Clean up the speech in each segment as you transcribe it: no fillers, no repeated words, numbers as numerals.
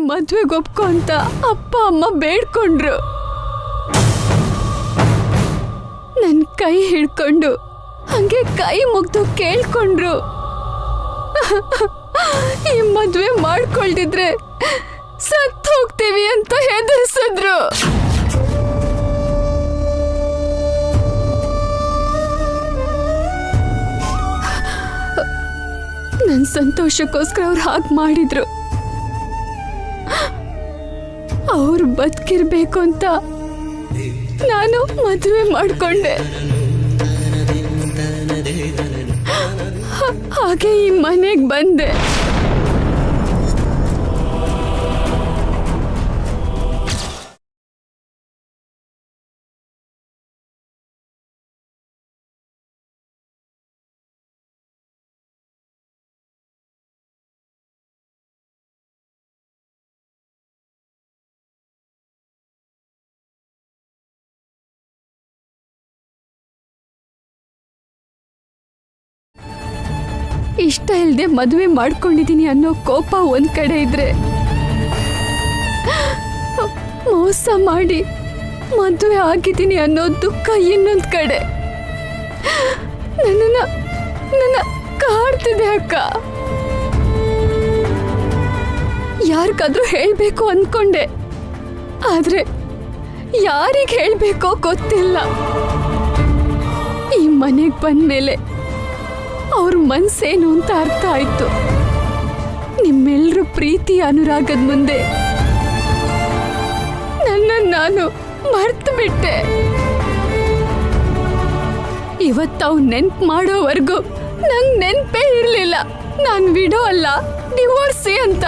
ಮದ್ವೆಗೆ ಒಪ್ಕೊ ಅಂತ ಅಪ್ಪ ಅಮ್ಮ ಬೇಡ್ಕೊಂಡ್ರು. ನನ್ ಕೈ ಹಿಡ್ಕೊಂಡು ಹಂಗೆ ಕೈ ಮುಗ್ದು ಕೇಳ್ಕೊಂಡ್ರು, ಈ ಮದ್ವೆ ಮಾಡ್ಕೊಳ್ದಿದ್ರೆ ಸತ್ತು ಹೋಗ್ತೀವಿ ಅಂತ ಹೆದರ್ಸಿದ್ರು. ನನ್ ಸಂತೋಷಕ್ಕೋಸ್ಕರ ಅವ್ರು ಹಾಗೆ ಮಾಡಿದ್ರು. ಅವ್ರು ಬದುಕಿರ್ಬೇಕು ಅಂತ ನಾನು ಮದುವೆ ಮಾಡ್ಕೊಂಡೆ. ಹಾಗೆ ಈ ಮನೆಗೆ ಬಂದೆ. ಇಷ್ಟ ಇಲ್ಲದೆ ಮದುವೆ ಮಾಡ್ಕೊಂಡಿದ್ದೀನಿ ಅನ್ನೋ ಕೋಪ ಒಂದ್ ಕಡೆ ಇದ್ರೆ, ಮೋಸ ಮಾಡಿ ಮದುವೆ ಆಗಿದ್ದೀನಿ ಅನ್ನೋ ದುಃಖ ಇನ್ನೊಂದ್ ಕಡೆ ನನ್ನ ಕಾಡ್ತಿದೆ ಅಕ್ಕ. ಯಾರಿಗಾದ್ರೂ ಹೇಳ್ಬೇಕು ಅನ್ಕೊಂಡೆ, ಆದ್ರೆ ಯಾರಿಗೆ ಹೇಳ್ಬೇಕೋ ಗೊತ್ತಿಲ್ಲ. ಈ ಮನೆಗೆ ಬಂದ್ಮೇಲೆ ಅವ್ರ ಮನ್ಸೇನು ಅಂತ ಅರ್ಥ ಆಯ್ತು. ನಿಮ್ಮೆಲ್ಲರೂ ಪ್ರೀತಿ ಅನುರಾಗದ ಮುಂದೆ ನಾನು ಮರ್ತು ಬಿಟ್ಟೆ. ಇವತ್ತು ನೆನ್ಪು ಮಾಡೋವರೆಗೂ ನಂಗೆ ನೆನ್ಪೇ ಇರಲಿಲ್ಲ ನಾನು ವಿಡೋ ಅಲ್ಲ, ಡಿವೋರ್ಸಿ ಅಂತ.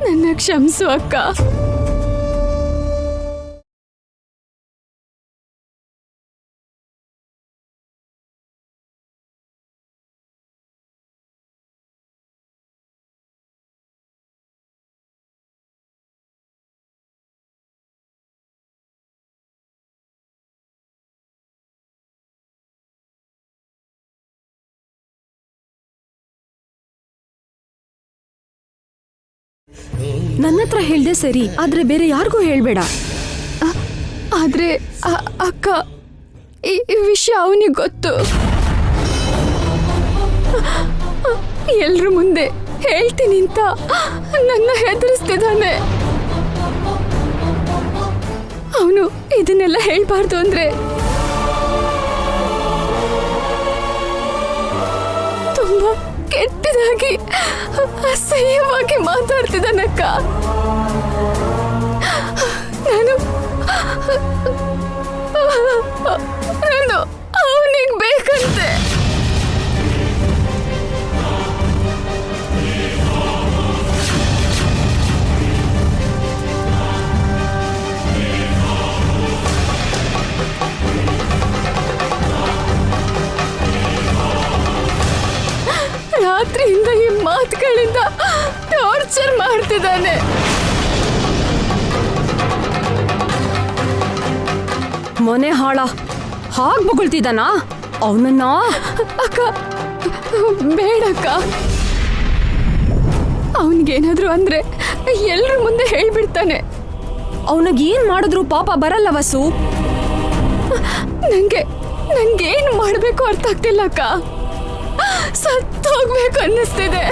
ನನ್ನ ಕ್ಷಮಿಸು ಅಕ್ಕ. ನನ್ನ ಹತ್ರ ಹೇಳ್ದೆ ಸರಿ, ಆದ್ರೆ ಬೇರೆ ಯಾರಿಗೂ ಹೇಳ್ಬೇಡ. ಆದ್ರೆ ಅಕ್ಕ, ಈ ವಿಷಯ ಅವನಿಗೆ ಗೊತ್ತು. ಎಲ್ರ ಮುಂದೆ ಹೇಳ್ತೀನಿ ಅಂತ ನನ್ನ ಹೆದರಿಸ್ತಿದ್ದಾನೆ. ಅವನು ಇದನ್ನೆಲ್ಲ ಹೇಳ್ಬಾರ್ದು ಅಂದ್ರೆ ತುಂಬಾ ಕೆಟ್ಟದಾಗಿ ಅಸಹ್ಯವಾಗಿ ಮಾತಾಡ್ತಿದ್ದಾನಕ್ಕ. ನಾನು ಅವನಿಗೆ ಬೇಕಂತೆ. ರಾತ್ರಿಯಿಂದ ಈ ಮಾತುಗಳಿಂದ ಟಾರ್ಚರ್ ಮಾಡ್ತಿದ್ದಾನೆ. ಮನೆ ಹಾಳ ಹಾಗೆ ಬೊಗಳ್ತಿದ್ದಾನ ಅವನನ್ನ. ಅಕ್ಕ ಬೇಡಕ್ಕ, ಅವನಿಗೇನಾದ್ರು ಅಂದ್ರೆ ಎಲ್ರ ಮುಂದೆ ಹೇಳ್ಬಿಡ್ತಾನೆ. ಅವನಿಗೇನ್ ಮಾಡಿದ್ರು ಪಾಪ ಬರಲ್ಲ ವಸು. ನಂಗೇನು ಮಾಡ್ಬೇಕು ಅರ್ಥ ಆಗ್ತಿಲ್ಲ ಅಕ್ಕ. ಸತ್ತೋಗ್ಬೇಕು ಅನ್ನಿಸ್ತಿದೆ.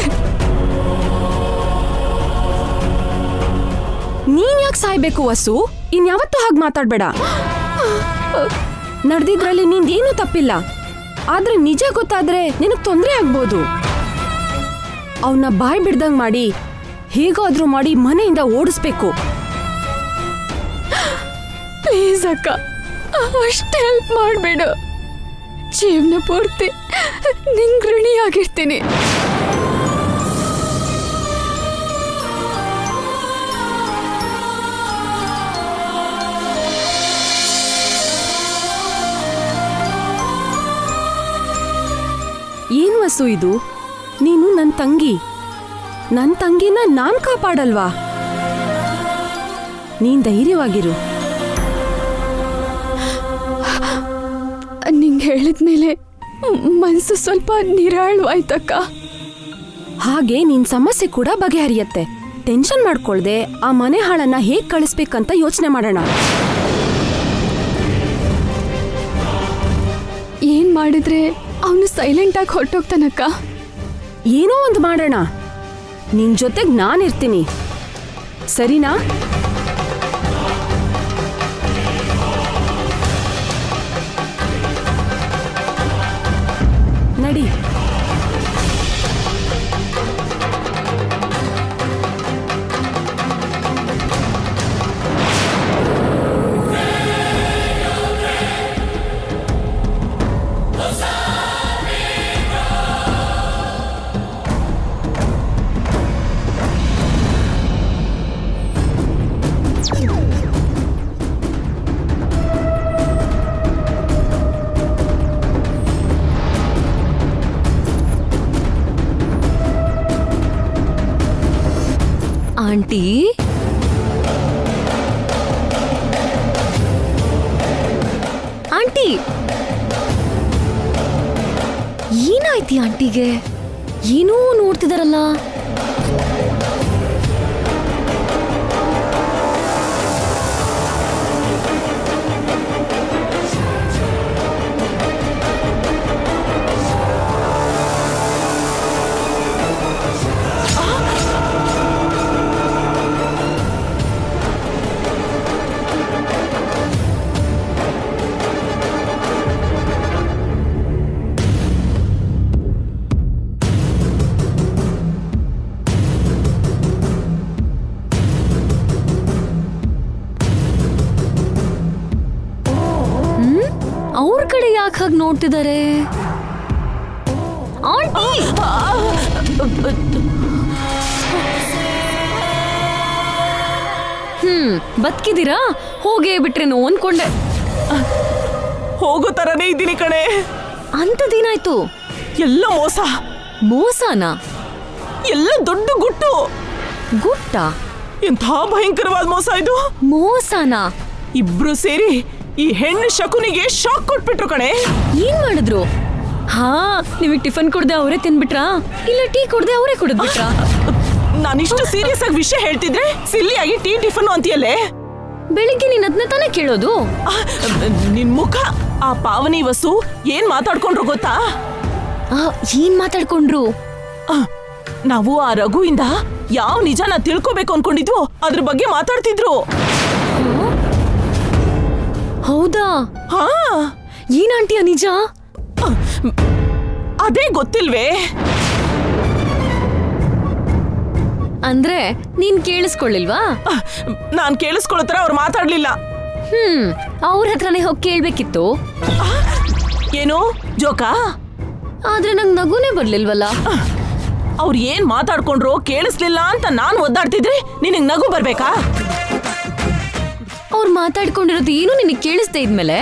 ನೀನ್ ಯಾಕೆ ಸಾಯ್ಬೇಕು ವಸು? ಇನ್ಯಾವತ್ತೂ ಹಾಗೆ ಮಾತಾಡ್ಬೇಡ. ನಡೆದಿದ್ರಲ್ಲಿ ನಿಂದೇನು ತಪ್ಪಿಲ್ಲ, ಆದ್ರೆ ನಿಜ ಗೊತ್ತಾದ್ರೆ ನಿನಗ್ ತೊಂದ್ರೆ ಆಗ್ಬೋದು. ಅವನ್ನ ಬಾಯ್ ಬಿಡ್ದಂಗ್ ಮಾಡಿ ಹೇಗಾದ್ರೂ ಮಾಡಿ ಮನೆಯಿಂದ ಓಡಿಸ್ಬೇಕು. ಪ್ಲೀಸ್ ಅಕ್ಕ, ಅಷ್ಟೇ ಹೆಲ್ಪ್ ಮಾಡ್ಬೇಡು. ಜೀವನ ಪೂರ್ತಿ ನಿಂಗ್ ಋಣಿಯಾಗಿರ್ತೀನಿ. ಏನ್ ವಸು ಇದು? ನೀನು ನನ್ ತಂಗಿ. ನನ್ ತಂಗಿನ ನಾನ್ ಕಾಪಾಡಲ್ವಾ? ನೀನ್ ಧೈರ್ಯವಾಗಿರು. ನಿಂಗೆ ಹೇಳಿದ್ಮೇಲೆ ಮನ್ಸು ಸ್ವಲ್ಪ ನಿರಾಳವಾಯ್ತಕ್ಕ. ಹಾಗೆ ನಿನ್ ಸಮಸ್ಯೆ ಕೂಡ ಬಗೆಹರಿಯತ್ತೆ. ಟೆನ್ಷನ್ ಮಾಡ್ಕೊಳ್ದೆ ಆ ಮನೆ ಹಾಳನ್ನ ಹೇಗ್ ಕಳಿಸ್ಬೇಕಂತ ಯೋಚನೆ ಮಾಡೋಣ. ಏನ್ ಮಾಡಿದ್ರೆ ಅವನು ಸೈಲೆಂಟ್ ಆಗಿ ಹೊರಟೋಗ್ತಾನಕ್ಕ? ಏನೋ ಒಂದು ಮಾಡೋಣ. ನಿನ್ ಜೊತೆಗ್ ನಾನಿರ್ತೀನಿ, ಸರಿನಾ? ನಡಿ. ಆಂಟಿ, ಆಂಟಿ, ಏನಾಯ್ತಿ ಆಂಟಿಗೆ? ಏನೋ ನೋಡ್ತಿದಾರಲ್ಲ. ಅವ್ರ ಕಡೆ ಯಾಕೆ ಹಾಗೆ ನೋಡ್ತಿದ್ದಾರೆ? ಆಂಟಿ, ಬದುಕಿದ್ದೀರಾ? ಹೋಗೇ ಬಿಟ್ರೇನೋ ಅನ್ಕೊಂಡೆ. ಹೋಗೋ ತರನೇ ಇದ್ದೀನಿ ಕಣೆ. ಅಂಥದ್ದೇನಾಯ್ತು? ಎಲ್ಲ ಮೋಸ. ಮೋಸನಾ? ಎಲ್ಲ ದೊಡ್ಡ ಗುಟ್ಟು. ಗುಟ್ಟ? ಎಂಥ ಭಯಂಕರವಾದ ಮೋಸ ಇದು. ಮೋಸನಾ? ಇಬ್ರು ಸೇರಿ ಈ ಹೆಣ್ಣು ಶಕುನಿಗೆ ಶಾಕ್ ಕೊಟ್ಬಿಟ್ರು ಕಣೆ. ಏನ್ ಮಾಡಿದ್ರು? ಹಾ, ನಿಮಗೆ ಟಿಫನ್ ಕೊಡದೆ ಅವರೇ ತಿನ್ಬಿಟ್ರಾ, ಇಲ್ಲ ಟೀ ಕೊಡದೆ ಅವರೇ ಕುಡಿದ್ಬಿಟ್ರಾ? ನಾನಿಷ್ಟು ಸೀರಿಯಸ್ ಆಗಿ ವಿಷಯ ಹೇಳ್ತಿದ್ರೆ ಸಿಲ್ಲಿಯಾಗಿ ಟೀ ಟಿಫನ್ ಅಂತೀಯಲ್ಲೇ. ಬೆಳಿಗ್ಗೆ ನೀನ್ ಅದನ್ನ ತಾನೇ ಕೇಳೋದು. ನಿನ್ ಮುಖ. ಆ ಪಾವನಿ ವಸು ಏನ್ ಮಾತಾಡ್ಕೊಂಡ್ರು ಗೊತ್ತಾ? ಏನ್ ಮಾತಾಡ್ಕೊಂಡ್ರು? ನಾವು ಆ ರಘುವಿಂದ ಯಾವ ನಿಜನ ತಿಳ್ಕೋಬೇಕು ಅನ್ಕೊಂಡಿದ್ವು ಅದ್ರ ಬಗ್ಗೆ ಮಾತಾಡ್ತಿದ್ರು. ಹೌದಾ? ಹಾ. ಏನ್ ಆಂಟಿ ನಿಜ? ಅದೇ ಗೊತ್ತಿಲ್ವೇ? ಅಂದ್ರೆ ನೀನ್ ಕೇಳಿಸ್ಕೊಳ್ಳಿಲ್ವಾ? ನಾನ್ ಕೇಳಿಸ್ಕೊಳ್ಳೋ ತರ ಅವ್ರು ಮಾತಾಡ್ಲಿಲ್ಲ. ಅವ್ರ ಹತ್ರನೇ ಹೋಗಿ ಕೇಳ್ಬೇಕಿತ್ತು. ಏನು ಜೋಕಾ? ಆದ್ರೆ ನಂಗ್ ನಗುನೇ ಬರ್ಲಿಲ್ವಲ್ಲ. ಅವ್ರು ಏನ್ ಮಾತಾಡ್ಕೊಂಡ್ರು ಕೇಳಿಸ್ಲಿಲ್ಲ ಅಂತ ನಾನ್ ಒದ್ದಾಡ್ತಿದ್ರೆ ನಿನಗ್ ನಗು ಬರ್ಬೇಕಾ? ಅವ್ರು ಮಾತಾಡ್ಕೊಂಡಿರೋದು ಏನು ನಿನಗೆ ಕೇಳಿಸ್ದೇ ಇದ್ಮೇಲೆ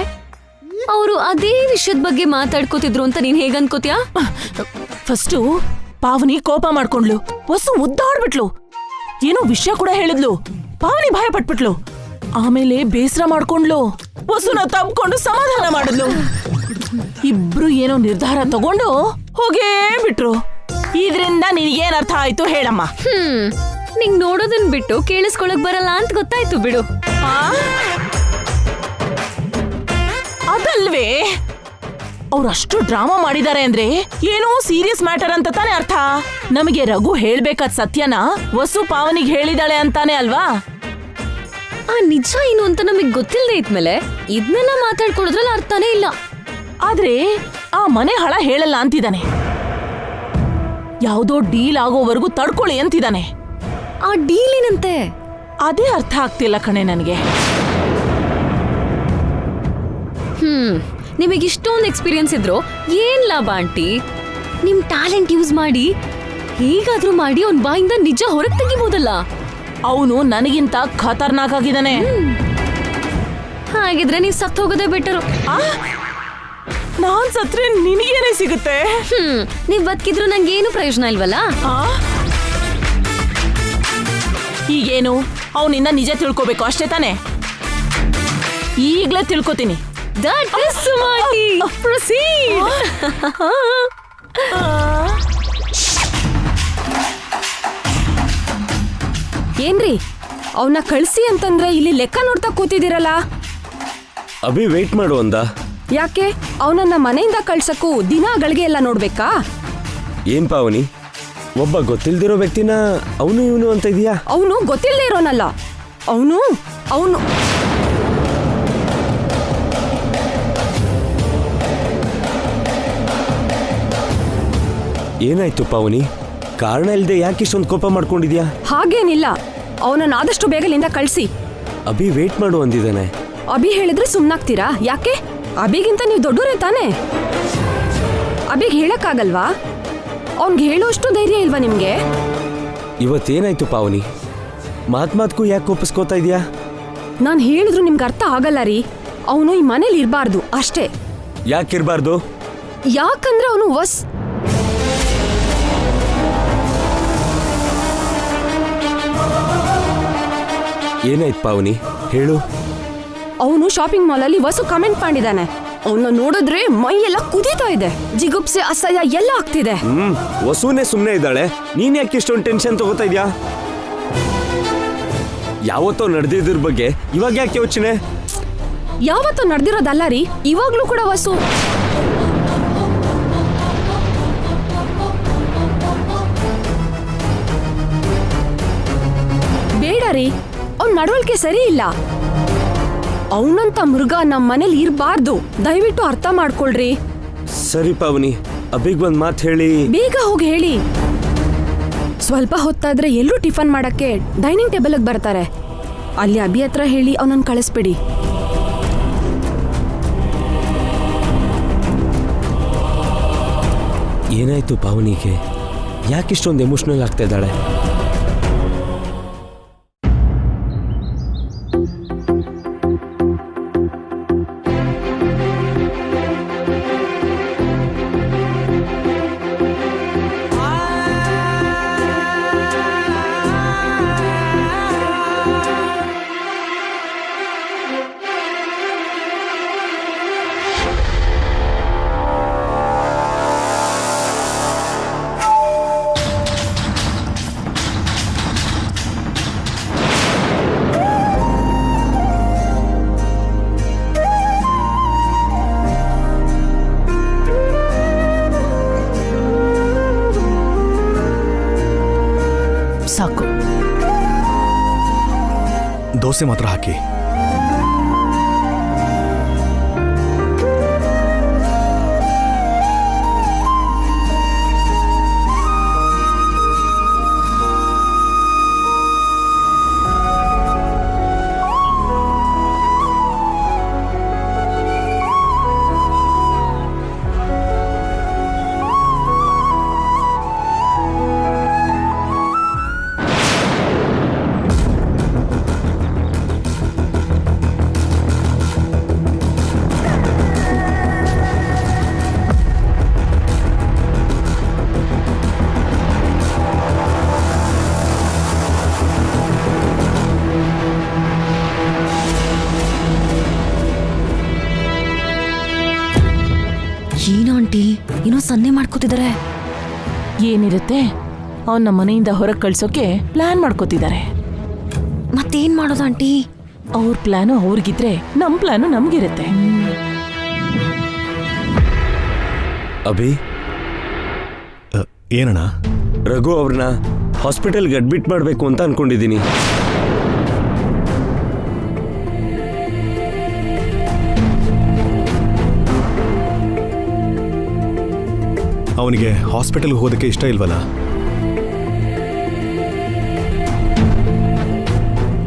ಅವರು ಅದೇ ವಿಷಯದ ಬಗ್ಗೆ ಮಾತಾಡ್ಕೋತಿದ್ರು ಅಂತ ನೀನ್ ಹೇಗ್ ಅನ್ಕೋತ್ಯಾ? ಫಸ್ಟು ಪಾವನಿ ಕೋಪ ಮಾಡ್ಕೊಂಡ್ಲು, ವಸು ಉದ್ದಾಡ್ಬಿಟ್ಲು, ಏನೋ ವಿಷಯ ಕೂಡ ಹೇಳಿದ್ಲು. ಪಾವನಿ ಭಯ ಪಟ್ಬಿಟ್ಲು. ಆಮೇಲೆ ಬೇಸರ ಮಾಡ್ಕೊಂಡ್ಲು, ವಸುನ ತಬ್ಕೊಂಡು ಸಮಾಧಾನ ಮಾಡಿದ್ಲು. ಇಬ್ರು ಏನೋ ನಿರ್ಧಾರ ತಗೊಂಡು ಹೋಗೇ ಬಿಟ್ರು. ಇದ್ರಿಂದ ನಿನಗೇನ್ ಅರ್ಥ ಆಯ್ತು ಹೇಳಮ್ಮ? ನಿಂಗ್ ನೋಡೋದನ್ ಬಿಟ್ಟು ಕೇಳಿಸ್ಕೊಳಕ್ ಬರಲ್ಲ ಅಂತ ಗೊತ್ತಾಯ್ತು ಬಿಡು. ಅದಲ್ವೇ, ಅವ್ರಷ್ಟು ಡ್ರಾಮಾ ಮಾಡಿದ್ದಾರೆ ಅಂದ್ರೆ ಏನೋ ಸೀರಿಯಸ್ ಮ್ಯಾಟರ್ ಅಂತ ತಾನೇ ಅರ್ಥ. ನಮಗೆ ರಘು ಹೇಳ್ಬೇಕಾದ ಸತ್ಯನ ವಸು ಪಾವನಿಗೆ ಹೇಳಿದಾಳೆ ಅಂತಾನೆ ಅಲ್ವಾ? ಆ ನಿಜ ಏನು ಅಂತ ನಮಗ್ ಗೊತ್ತಿಲ್ಲದೆ ಇದ್ಮೇಲೆ ಇದನ್ನೆಲ್ಲ ಮಾತಾಡ್ಕೊಳ್ಳೋದ್ರಲ್ಲಿ ಅರ್ಥನೇ ಇಲ್ಲ. ಆದ್ರೆ ಆ ಮನೆ ಹಳ ಹೇಳಲ್ಲ ಅಂತಿದ್ದಾನೆ. ಯಾವ್ದೋ ಡೀಲ್ ಆಗೋವರೆಗೂ ತಡ್ಕೊಳ್ಳಿ ಅಂತಿದ್ದಾನೆ. ಆ ಡೀಲ್ ಏನಂತೆ? ಅದೇ ಅರ್ಥ ಆಗ್ತಿಲ್ಲ ಕಣೆ ನನಗೆ. ನಿಮಗೆ ಇಷ್ಟೊಂದು ಎಕ್ಸ್ಪೀರಿಯನ್ಸ್ ಇದ್ರು ಏನ್ ಲಾಭ ಆಂಟಿ? ನಿಮ್ ಟ್ಯಾಲೆಂಟ್ ಯೂಸ್ ಮಾಡಿ ಹೇಗಾದ್ರೂ ಮಾಡಿ ಅವ್ನ್ ಬಾಯಿಂದ ನಿಜ ಹೊರಗೆ ತೆಗಿಬಹುದಲ್ಲ. ಅವನು ನನಗಿಂತ ಖತರ್ನಾಕ್ ಆಗಿದ್ದಾನೆ. ಹಾಗಿದ್ರೆ ನೀವ್ ಸತ್ತು ಹೋಗೋದೇ ಬೆಟರು. ನಾನ್ ಸತ್ರೆ ನಿನಗೇನೇ ಸಿಗುತ್ತೆ? ನೀವ್ ಬದುಕಿದ್ರು ನಂಗೇನು ಪ್ರಯೋಜನ ಇಲ್ವಲ್ಲ. ಈಗೇನು ಅವನಿಂದ ನಿಜ ತಿಳ್ಕೋಬೇಕು ಅಷ್ಟೇ ತಾನೆ? ಈಗ್ಲೇ ತಿಳ್ಕೊತೀನಿ. That is Sumati. ಪ್ರೊಸೀಡ್. ಏನ್ರಿ ಅವನ್ನ ಕಳ್ಸಿ ಅಂತಂದ್ರೆ ಇಲ್ಲಿ ಲೆಕ್ಕ ನೋಡ್ತಾ ಕೂತಿದ್ದೀರಲ್ಲ? ಅಭಿ ವೇಟ್ ಮಾಡು ಅಂದ. ಯಾಕೆ ಅವನನ್ನ ಮನೆಯಿಂದ ಕಳ್ಸಕ್ಕೂ ದಿನಗಳಿಗೆ ಎಲ್ಲ ನೋಡ್ಬೇಕಾ? ಏನ್ ಪಾವನಿ, ಒಬ್ಬ ಗೊತ್ತಿಲ್ದಿರೋ ವ್ಯಕ್ತಿನ ಅವನು ಇವನು ಅಂತ ಇದೀಯಾ? ಅವನು ಗೊತ್ತಿಲ್ಲದೆ ಇರೋನಲ್ಲ. ಅವನು ಅವನು ಏನಾಯ್ತು ಪಾವನಿ? ಕಾರಣ ಇಲ್ದೆ ಯಾಕೆ ಇಷ್ಟೊಂದು ಕೋಪ ಮಾಡ್ಕೊಂಡಿದ್ಯಾ? ಹಾಗೇನಿಲ್ಲ. ಅವನನ್ನ ಆದಷ್ಟು ಬೇಗ ಇಲ್ಲಿಂದ ಕಳ್ಸಿ. ಅಭಿ ವೇಟ್ ಮಾಡು ಅಂದಿದ್ದಾನೆ. ಅಭಿ ಹೇಳಿದ್ರೆ ಸುಮ್ನಾಗ್ತೀರಾ? ಯಾಕೆ? ಅಭಿಗಿಂತ ನೀವು ದೊಡ್ಡೋರೇ ತಾನೇ. ಅಭಿಗ್ ಹೇಳಕ್ಕಾಗಲ್ವಾ? ಅವ್ನ್ಗೆ ಹೇಳೋಷ್ಟು ಧೈರ್ಯ ಇಲ್ವಾ ನಿಮ್ಗೆ? ಇವತ್ತೇನಾಯ್ತು ಪಾವನಿ? ಮಾತ್ಗೂ ಯಾಕೆ ಕೋಪಿಸ್ಕೋತಾ ಇದೀಯಾ? ನಾನ್ ಹೇಳಿದ್ರು ನಿಮ್ಗೆ ಅರ್ಥ ಆಗಲ್ಲ ರೀ. ಅವನು ಈ ಮನೇಲಿ ಇರ್ಬಾರ್ದು ಅಷ್ಟೇ. ಯಾಕಿರ್ಬಾರ್ದು? ಯಾಕಂದ್ರೆ ಅವನು ಏನಾಯ್ತು ಪಾವನಿ, ಹೇಳು. ಅವನು ಶಾಪಿಂಗ್ ಮಾಲ್ ಅಲ್ಲಿ ವಸು ಕಮೆಂಟ್ ಮಾಡಿದಾನೆ. ಅವನ್ನ ನೋಡಿದ್ರೆ ಮೈ ಎಲ್ಲ ಕುದೀತಾ ಇದೆ. ಜಿಗುಪ್ಸೆ, ಅಸಹ್ಯ ಎಲ್ಲ ಆಗ್ತಿದೆ. ವಸುನೇ ಸುಮ್ಮನೆ ಇದ್ದಾಳೆ, ನೀನ್ ಯಾಕೆ ಇಷ್ಟೊಂದು ಟೆನ್ಷನ್ ತಗೋತಾ ಇದ್ಯಾ? ಯಾವತ್ತೋ ನಡೆದಿದ್ರ ಬಗ್ಗೆ ಇವಾಗ ಯಾಕೆ ಯೋಚನೆ? ಯಾವತ್ತೂ ನಡೆದಿರೋದಲ್ಲ ರೀ, ಇವಾಗ್ಲೂ ಕೂಡ ವಸು ಬೇಡ ರೀ. ಅವ್ನ ನಡವಳಿಕೆ ಸರಿ ಇಲ್ಲ. ಅವನಂತ ಮೃಗ ನಮ್ಮ ಮನೇಲಿ ಇರಬಾರ್ದು. ದಯವಿಟ್ಟು ಅರ್ಥ ಮಾಡ್ಕೊಳ್ರಿ. ಸರಿ ಪಾವನಿ, ಅಭಿಗ್ ಒಂದ್ ಮಾತು ಹೇಳಿ. ಬೇಗ ಹೋಗಿ ಹೇಳಿ. ಸ್ವಲ್ಪ ಹೊತ್ತಾದ್ರೆ ಎಲ್ಲರೂ ಟಿಫನ್ ಮಾಡಕ್ಕೆ ಡೈನಿಂಗ್ ಟೇಬಲ್ಗೆ ಬರ್ತಾರೆ. ಅಲ್ಲಿ ಅಭಿ ಹತ್ರ ಹೇಳಿ ಅವನನ್ನ ಕಳಿಸ್ಬಿಡಿ. ಏನಾಯ್ತು ಪಾವನಿಗೆ? ಯಾಕಿಷ್ಟೊಂದು ಎಮೋಷನಲ್ ಆಗ್ತಾ ಇದ್ದಾಳೆ? ಸಾಕು. ದೋಸೆ ಮಾತ್ರ ಹಾಕಿ. ಏನೋ ಆಂಟಿ, ಏನೋ ಸನ್ನೆ ಮಾಡ್ಕೋತಿದ್ದಾರೆ. ಏನಿರುತ್ತೆ, ಅವನ್ನ ಮನೆಯಿಂದ ಹೊರಗೆ ಕಳ್ಸೋಕೆ ಪ್ಲಾನ್ ಮಾಡ್ಕೋತಿದ್ದಾರೆ. ಮತ್ತೇನ್ ಮಾಡೋದು ಆಂಟಿ? ಅವ್ರ ಪ್ಲಾನು ಅವ್ರಿಗಿದ್ರೆ ನಮ್ ಪ್ಲಾನು ನಮ್ಗಿರುತ್ತೆ. ಅಭಿ, ಏನಣ್ಣ? ರಘು ಅವ್ರನ್ನ ಹಾಸ್ಪಿಟಲ್ಗೆ ಅಡ್ಮಿಟ್ ಮಾಡಬೇಕು ಅಂತ ಅನ್ಕೊಂಡಿದ್ದೀನಿ. ಅವನಿಗೆ ಹಾಸ್ಪಿಟಲ್ಗೆ ಹೋಗೋದಕ್ಕೆ ಇಷ್ಟ ಇಲ್ವಲ್ಲ?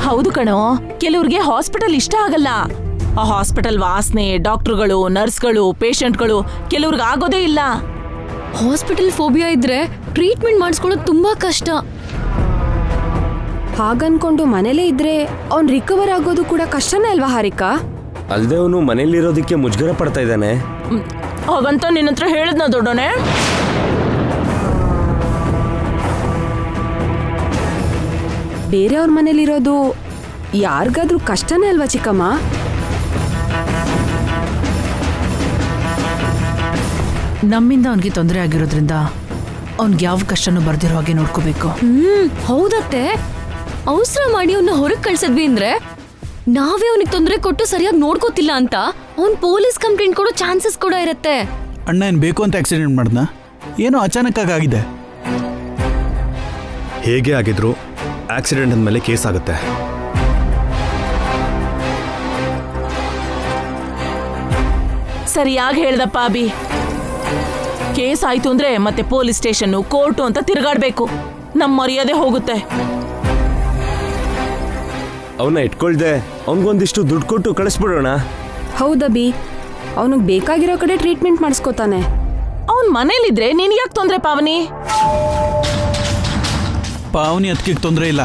ಹೌದು ಕಣೋ, ಕೆಲವ್ರಿಗೆ ಹಾಸ್ಪಿಟಲ್ ಇಷ್ಟ ಆಗಲ್ಲ. ಆ ಹಾಸ್ಪಿಟಲ್ ವಾಸನೆ, ಡಾಕ್ಟರ್ಗಳು, ನರ್ಸ್ಗಳು, ಪೇಷಂಟ್ಗಳು ಕೆಲವ್ರಿಗೆ ಆಗೋದೇ ಇಲ್ಲ. ಹಾಸ್ಪಿಟಲ್ ಫೋಬಿಯಾ ಇದ್ರೆ ಟ್ರೀಟ್ಮೆಂಟ್ ಮಾಡಿಸ್ಕೊಳ್ಳೋದು ತುಂಬಾ ಕಷ್ಟ. ಹಾಗನ್ಕೊಂಡು ಮನೇಲೇ ಇದ್ರೆ ಅವ್ನ್ ರಿಕವರ್ ಆಗೋದು ಕೂಡ ಕಷ್ಟನೇ ಅಲ್ವಾ ಹಾರಿಕಾ? ಅಲ್ದೇ ಅವನು ಮನೇಲಿರೋದಕ್ಕೆ ಮುಜುಗರ ಪಡ್ತಾ ಇದ್ದಾನೆ. ಹಾಗಂತ ನಿನ್ನ ಹತ್ರ ಹೇಳಿದ್ನ ದೊಡ್ಡೋನೆ? ಬೇರೆಯವ್ರ ಮನೇಲಿರೋದು ಯಾರಿಗಾದ್ರೂ ಕಷ್ಟನೇ ಅಲ್ವಾ ಚಿಕ್ಕಮ್ಮ? ನಮ್ಮಿಂದ ಅವನಿಗೆ ತೊಂದರೆ ಆಗಿರೋದ್ರಿಂದ ಅವ್ನಿಗೆ ಯಾವ ಕಷ್ಟನೂ ಬರ್ದಿರೋ ಹಾಗೆ ನೋಡ್ಕೋಬೇಕು. ಹೌದತ್ತೆ, ಅವಸರ ಮಾಡಿ ಅವನ್ನ ಹೊರಗೆ ಕಳ್ಸಿದ್ವಿ ಅಂದ್ರೆ ನಾವೇ ಅವನಿಗೆ ತೊಂದರೆ ಕೊಟ್ಟು ಸರಿಯಾಗಿ ನೋಡ್ಕೋತಿಲ್ಲ ಅಂತ ಅವ್ನ್ ಪೊಲೀಸ್ ಕಂಪ್ಲೇಂಟ್ ಕೊಡೋ ಚಾನ್ಸಸ್ ಕೂಡ ಇರತ್ತೆ. ಅಣ್ಣ ಏನು ಬೇಕು ಅಂತ ಆಕ್ಸಿಡೆಂಟ್ ಮಾಡ್ದ? ಏನೋ ಅಚಾನಕ್ ಆಗಿದೆ. ಹೇಗೆ ಆಗಿದ್ರು ಆಕ್ಸಿಡೆಂಟ್ ಅಂದಮೇಲೆ ಕೇಸ್ ಆಗುತ್ತೆ. ಸರಿಯಾಗಿ ಹೇಳ್ದಪ್ಪ ಅಭಿ. ಕೇಸ್ ಆಯ್ತು ಅಂದ್ರೆ ಮತ್ತೆ ಪೊಲೀಸ್ ಸ್ಟೇಷನ್, ಕೋರ್ಟು ಅಂತ ತಿರುಗಾಡ್ಬೇಕು. ನಮ್ಮ ಮರ್ಯಾದೆ ಹೋಗುತ್ತೆ. ಅವನ್ನ ಇಟ್ಕೊಳ್ದೆ ಅವನಿಗೊಂದಿಷ್ಟು ದುಡ್ಡು ಕೊಟ್ಟು ಕಳಿಸ್ಬಿಡೋಣ. ಹೌದಬಿ, ಅವನಿಗೆ ಬೇಕಾಗಿರೋ ಕಡೆ ಟ್ರೀಟ್ಮೆಂಟ್ ಮಾಡಿಸ್ಕೋತಾನೆ. ಅವನ್ ಮನೇಲಿದ್ರೆ ನೀನ್ ಯಾಕೆ ತೊಂದ್ರೆ ಪಾವನಿ? ಪಾವನಿ ಅತ್ತಿಗೆ ತೊಂದರೆ ಇಲ್ಲ,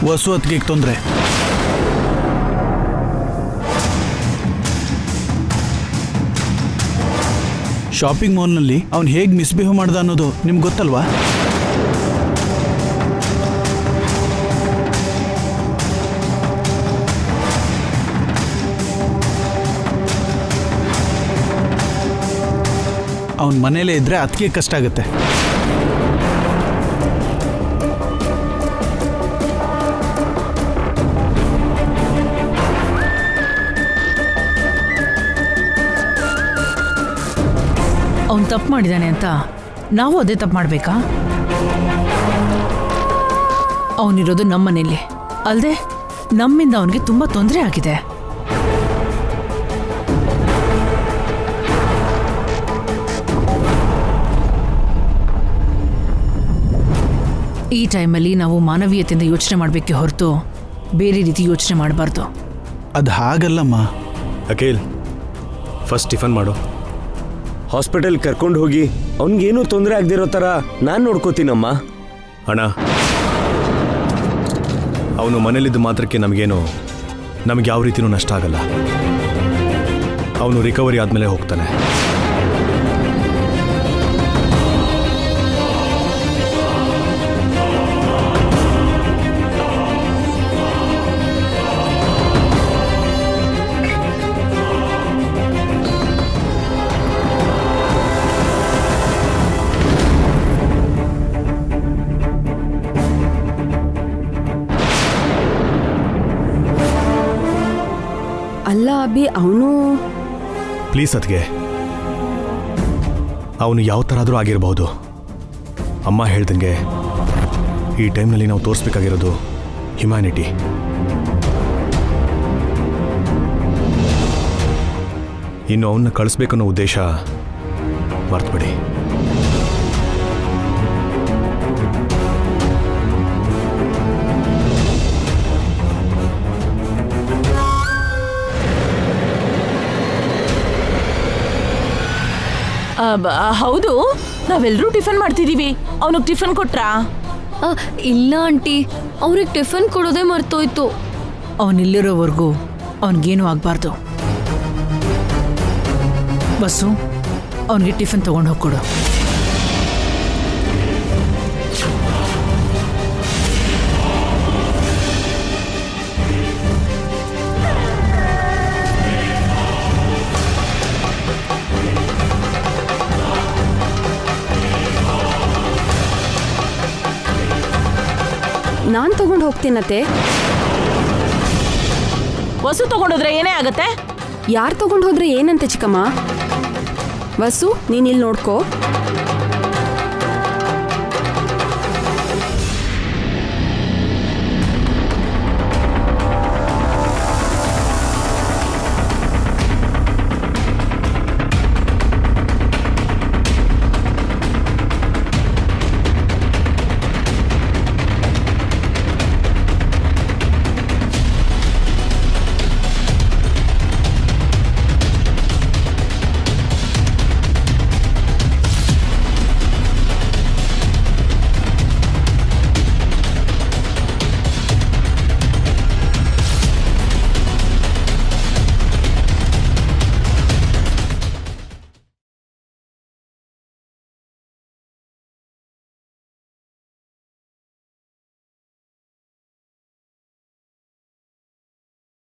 ವಸು ಅತ್ತಿಗೆ ತೊಂದರೆ. ಶಾಪಿಂಗ್ ಮಾಲ್ನಲ್ಲಿ ಅವ್ನು ಹೇಗೆ ಮಿಸ್ಬಿಹೇವ್ ಮಾಡ್ದ ಅನ್ನೋದು ನಿಮ್ಗೆ ಗೊತ್ತಲ್ವಾ? ಅವನ ಮನೇಲೇ ಇದ್ರೆ ಅದಕ್ಕೆ ಕಷ್ಟ ಆಗುತ್ತೆ. ಅವ್ನು ತಪ್ಪು ಮಾಡಿದಾನೆ ಅಂತ ನಾವು ಅದೇ ತಪ್ಪು ಮಾಡ್ಬೇಕಾ? ಅವನಿರೋದು ನಮ್ಮನೇಲಿ ಅಲ್ಲದೆ ನಮ್ಮಿಂದ ಅವನಿಗೆ ತುಂಬಾ ತೊಂದರೆ ಆಗಿದೆ. ಈ ಟೈಮಲ್ಲಿ ನಾವು ಮಾನವೀಯತೆಯಿಂದ ಯೋಚನೆ ಮಾಡಬೇಕೆ ಹೊರತು ಬೇರೆ ರೀತಿ ಯೋಚನೆ ಮಾಡಬಾರ್ದು. ಅದು ಹಾಗಲ್ಲಮ್ಮ. ಅಖಿಲ್, ಫಸ್ಟ್ ಟಿಫನ್ ಮಾಡು. ಹಾಸ್ಪಿಟಲ್ ಕರ್ಕೊಂಡು ಹೋಗಿ ಅವನಿಗೇನು ತೊಂದರೆ ಆಗದಿರೋ ಥರ ನಾನು ನೋಡ್ಕೋತೀನಮ್ಮ. ಅಣ್ಣ, ಅವನು ಮನೇಲಿದ್ದ ಮಾತ್ರಕ್ಕೆ ನಮಗೆ ಯಾವ ರೀತಿನೂ ನಷ್ಟ ಆಗಲ್ಲ. ಅವನು ರಿಕವರಿ ಆದಮೇಲೆ ಹೋಗ್ತಾನೆ. ಅಲ್ಲ ಅಭಿ, ಅವನು ಪ್ಲೀಸ್ ಅದ್ಗೆ, ಅವನು ಯಾವ ಥರ ಆದರೂ ಆಗಿರಬಹುದು. ಅಮ್ಮ ಹೇಳ್ದಂಗೆ ಈ ಟೈಮ್ನಲ್ಲಿ ನಾವು ತೋರಿಸ್ಬೇಕಾಗಿರೋದು ಹ್ಯುಮ್ಯಾನಿಟಿ. ಇನ್ನು ಅವನ್ನ ಕಳಿಸ್ಬೇಕನ್ನೋ ಉದ್ದೇಶ ಮರ್ತುಬಿಡಿ. ಹೌದು, ನಾವೆಲ್ಲರೂ ಟಿಫನ್ ಮಾಡ್ತಿದೀವಿ. ಅವನಿಗೆ ಟಿಫನ್ ಕೊಟ್ರಾ? ಇಲ್ಲ ಆಂಟಿ, ಅವ್ರಿಗೆ ಟಿಫನ್ ಕೊಡೋದೇ ಮರ್ತೋಯ್ತು. ಅವನಿಲ್ಲಿರೋವರೆಗೂ ಅವನಿಗೇನು ಆಗಬಾರ್ದು. ಬಸ್ಸು, ಅವನಿಗೆ ಟಿಫನ್ ತಗೊಂಡು ಹೋಗ್ಕೊಡು. ನಾನು ತಗೊಂಡು ಹೋಗ್ತೀನತ್ತೆ. ವಸು ತಗೊಂಡೋದ್ರೆ ಏನೇ ಆಗತ್ತೆ? ಯಾರು ತಗೊಂಡು ಹೋದ್ರೆ ಏನಂತೆ ಚಿಕ್ಕಮ್ಮ? ವಸು, ನೀನಿಲ್ಲಿ ನೋಡ್ಕೋ.